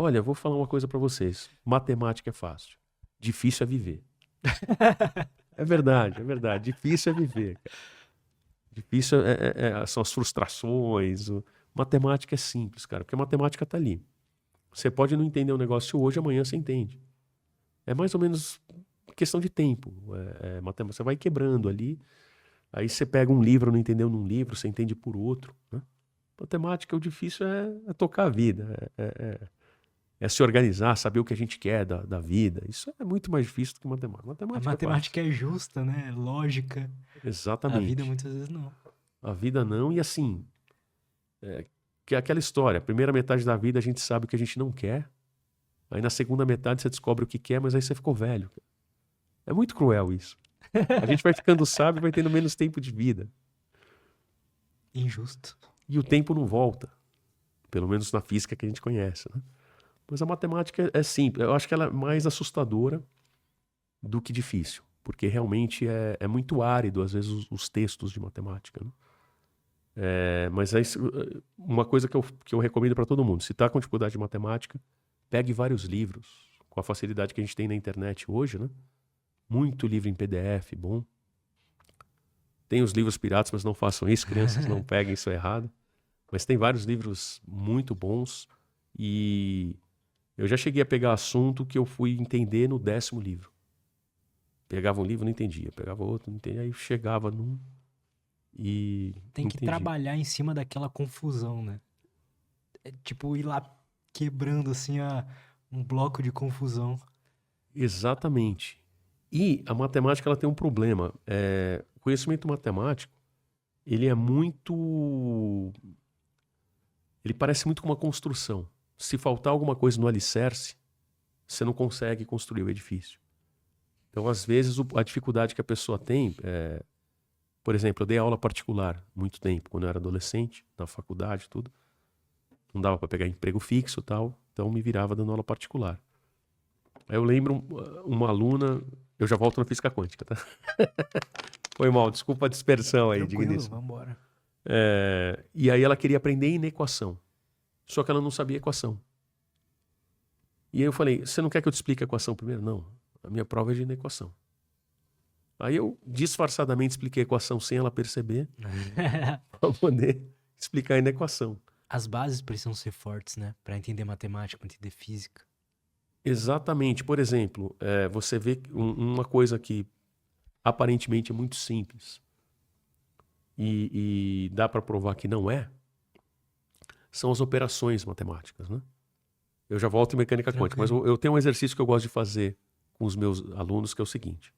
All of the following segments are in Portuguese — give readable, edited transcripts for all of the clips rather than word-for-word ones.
Olha, vou falar uma coisa para vocês. Matemática é fácil. Difícil é viver. É verdade, é verdade. Difícil é viver, cara. Difícil são as frustrações. Matemática é simples, cara, porque a matemática tá ali. Você pode não entender o negócio hoje, amanhã você entende. É mais ou menos questão de tempo. Matemática, você vai quebrando ali. Aí você pega um livro, não entendeu num livro, você entende por outro, né? Matemática, o difícil é tocar a vida. É se organizar, saber o que a gente quer da vida. Isso é muito mais difícil do que matemática. A Matemática é fácil. matemática é justa, né? Lógica. A vida Exatamente. muitas vezes não. A vida não, e assim, que é aquela história. A primeira metade da vida a gente sabe o que a gente não quer. Aí na segunda metade você descobre o que quer, mas aí você ficou velho. É muito cruel isso. A gente vai ficando sábio e vai tendo menos tempo de vida. Injusto. E o tempo não volta. Pelo menos na física que a gente conhece, né? Mas a matemática é simples. Eu acho que ela é mais assustadora do que difícil. Porque realmente é muito árido, às vezes, os textos de matemática, né? Mas uma coisa que eu recomendo para todo mundo. Se está com dificuldade de matemática, pegue vários livros. Com a facilidade que a gente tem na internet hoje, né? Muito livro em PDF, bom. Tem os livros piratas, mas não façam isso, crianças, não peguem isso errado. Mas tem vários livros muito bons e eu já cheguei a pegar assunto que eu fui entender no 10º livro. Pegava um livro, não entendia. Pegava outro, não entendia. Aí chegava num e Tem que entendi. trabalhar em cima daquela confusão, né? É tipo ir lá quebrando assim um bloco de confusão. Exatamente. E a matemática ela tem um problema. O conhecimento matemático, ele é muito... Ele parece muito com uma construção. Se faltar alguma coisa no alicerce, você não consegue construir o edifício. Então, às vezes, a dificuldade que a pessoa tem... Por exemplo, eu dei aula particular muito tempo, quando eu era adolescente, na faculdade, tudo. Não dava para pegar emprego fixo e tal, então me virava dando aula particular. Aí eu lembro uma aluna... Eu já volto na física quântica, tá? Foi mal, desculpa a dispersão aí, Tranquilo, digníssimo. vambora. E aí ela queria aprender inequação. Só que ela não sabia equação. E aí eu falei, você não quer que eu te explique a equação primeiro? Não, a minha prova é de inequação. Aí eu disfarçadamente expliquei a equação sem ela perceber, para poder explicar a inequação. As bases precisam ser fortes, né? Pra entender matemática, pra entender física. Exatamente. Por exemplo, você vê uma coisa que aparentemente é muito simples e dá para provar que não é, são as operações matemáticas, né? Eu já volto em mecânica quântica, mas eu tenho um exercício que eu gosto de fazer com os meus alunos, que é o seguinte.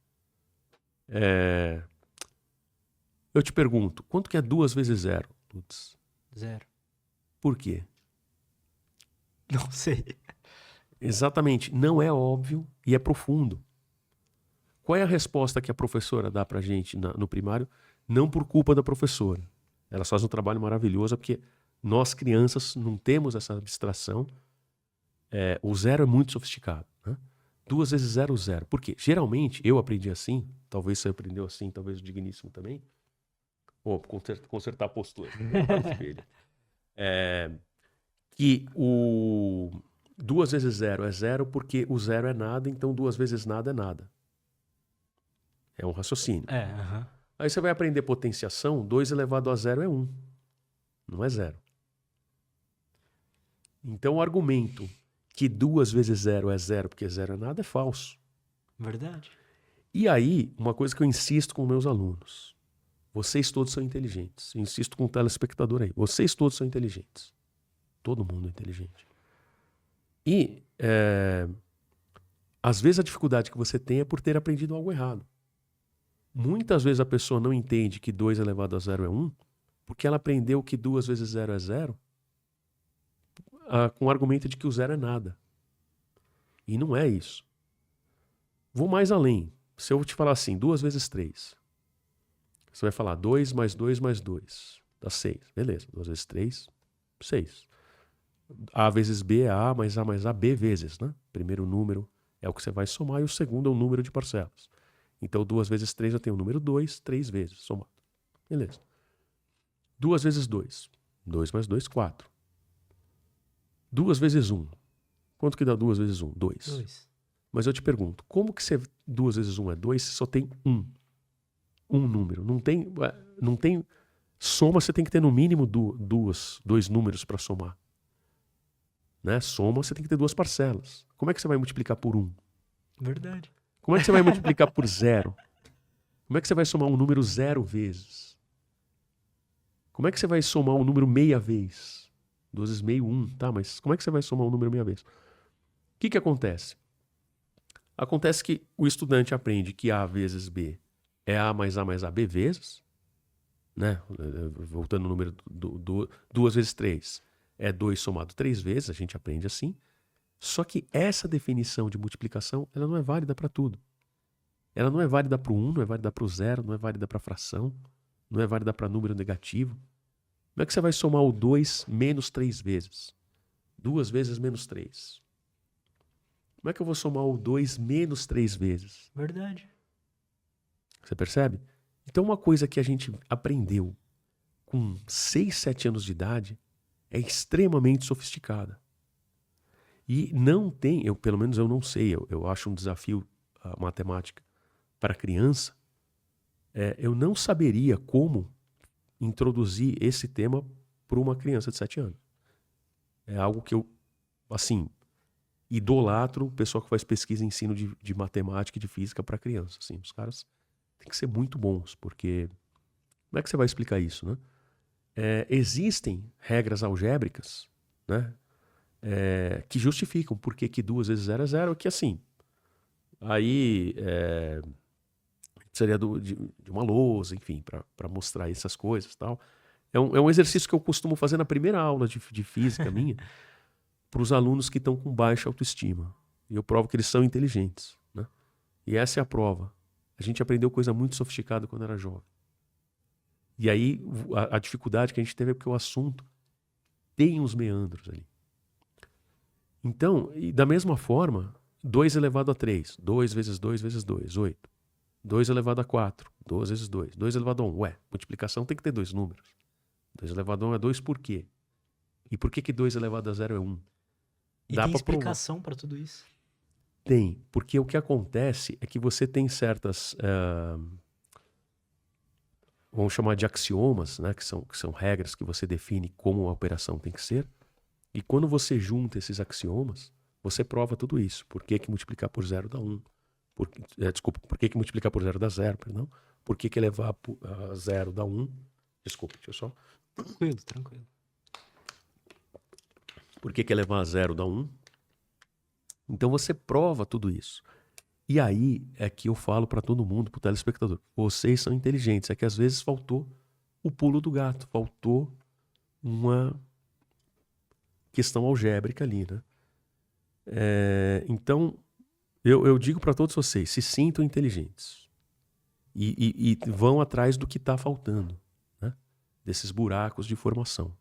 Eu te pergunto, quanto que é 2 vezes 0? Putz, 0. por quê? Não sei. Exatamente, não é óbvio e é profundo. Qual é a resposta que a professora dá pra gente no primário? Não por culpa da professora. Ela faz um trabalho maravilhoso, porque nós crianças não temos essa abstração. O zero é muito sofisticado, né? 2 vezes 0, 0. Por quê? Geralmente, eu aprendi assim, talvez você aprendeu assim, talvez o digníssimo também. Consertar a postura. Que o 2 vezes 0 é 0 porque o 0 é nada, então 2 vezes nada é nada. É um raciocínio. Aí você vai aprender potenciação, 2 elevado a 0 é 1. Não é 0. Então o argumento que 2 vezes 0 é 0 porque 0 é nada é falso. Verdade. E aí, uma coisa que eu insisto com meus alunos. Vocês todos são inteligentes. Eu insisto com o telespectador aí. Vocês todos são inteligentes. Todo mundo é inteligente. E, às vezes, a dificuldade que você tem é por ter aprendido algo errado. Muitas vezes a pessoa não entende que 2 elevado a 0 é 1, porque ela aprendeu que 2 vezes 0 é 0, com o argumento de que o 0 é nada. E não é isso. Vou mais além. Se eu te falar assim, 2 vezes 3, você vai falar 2 mais 2 mais 2, dá 6. Beleza, 2 vezes 3, 6. A vezes B é A mais A, B vezes, né? Primeiro número é o que você vai somar e o segundo é o número de parcelas. Então 2 vezes 3 eu tenho o número 2, 3 vezes, somado. Beleza. 2 vezes 2, 2 mais 2, 4. 2 vezes 1, Quanto que dá 2 vezes 1? 2. 2. Mas eu te pergunto, como que 2 vezes 1 é 2 se só tem 1? Um número. Não tem soma, você tem que ter no mínimo dois números para somar. Né? Soma, você tem que ter 2 parcelas. Como é que você vai multiplicar por 1? Verdade. Como é que você vai multiplicar por 0? Como é que você vai somar um número 0 vezes? Como é que você vai somar um número meia vez? 2 vezes meio, 1, tá? Mas como é que você vai somar um número meia vez? O que acontece? Acontece que o estudante aprende que A vezes B é A mais AB vezes, né? Voltando no número 2 vezes 3 é 2 somado 3 vezes, a gente aprende assim. Só que essa definição de multiplicação, ela não é válida para tudo. Ela não é válida para o 1, não é válida para o 0, não é válida para fração, não é válida para número negativo. Como é que você vai somar o 2 menos 3 vezes? 2 vezes menos 3. Como é que eu vou somar o 2 menos 3 vezes? Verdade. Você percebe? Então uma coisa que a gente aprendeu com 6, 7 anos de idade é extremamente sofisticada. E não tem, pelo menos eu não sei, eu acho um desafio a matemática para criança, eu não saberia como introduzir esse tema para uma criança de 7 anos. É algo que eu, assim, idolatro o pessoal que faz pesquisa e ensino de matemática e de física para criança. Assim, os caras têm que ser muito bons, porque como é que você vai explicar isso, né? Existem regras algébricas, né? Que justificam por que 2 vezes 0 é 0, que assim, aí seria de uma lousa, enfim, para mostrar essas coisas e tal. É um exercício que eu costumo fazer na primeira aula de física minha, para os alunos que estão com baixa autoestima. E eu provo que eles são inteligentes, né? E essa é a prova. A gente aprendeu coisa muito sofisticada quando era jovem. E aí a dificuldade que a gente teve é porque o assunto tem uns meandros ali. Então, e da mesma forma, 2 elevado a 3, 2 vezes 2 vezes 2, 8. 2 elevado a 4, 2 vezes 2. 2 elevado a 1. Multiplicação tem que ter 2 números. 2 elevado a 1 é 2 por quê? E por que 2 elevado a 0 é 1? E Dá tem pra explicação para tudo isso? Tem, porque o que acontece é que você tem certas, vamos chamar de axiomas, né, que são regras que você define como a operação tem que ser. E quando você junta esses axiomas, você prova tudo isso. Por que multiplicar por 0 dá 1? Por que multiplicar por 0 dá 0, perdão? Por que elevar a 0 dá 1? Desculpa, deixa eu só... Tranquilo. Por que elevar a 0 dá 1? Então você prova tudo isso. E aí é que eu falo para todo mundo, para o telespectador, vocês são inteligentes. É que às vezes faltou o pulo do gato, faltou uma questão algébrica ali, né? Então, eu digo para todos vocês, se sintam inteligentes. E vão atrás do que está faltando, né? Desses buracos de formação.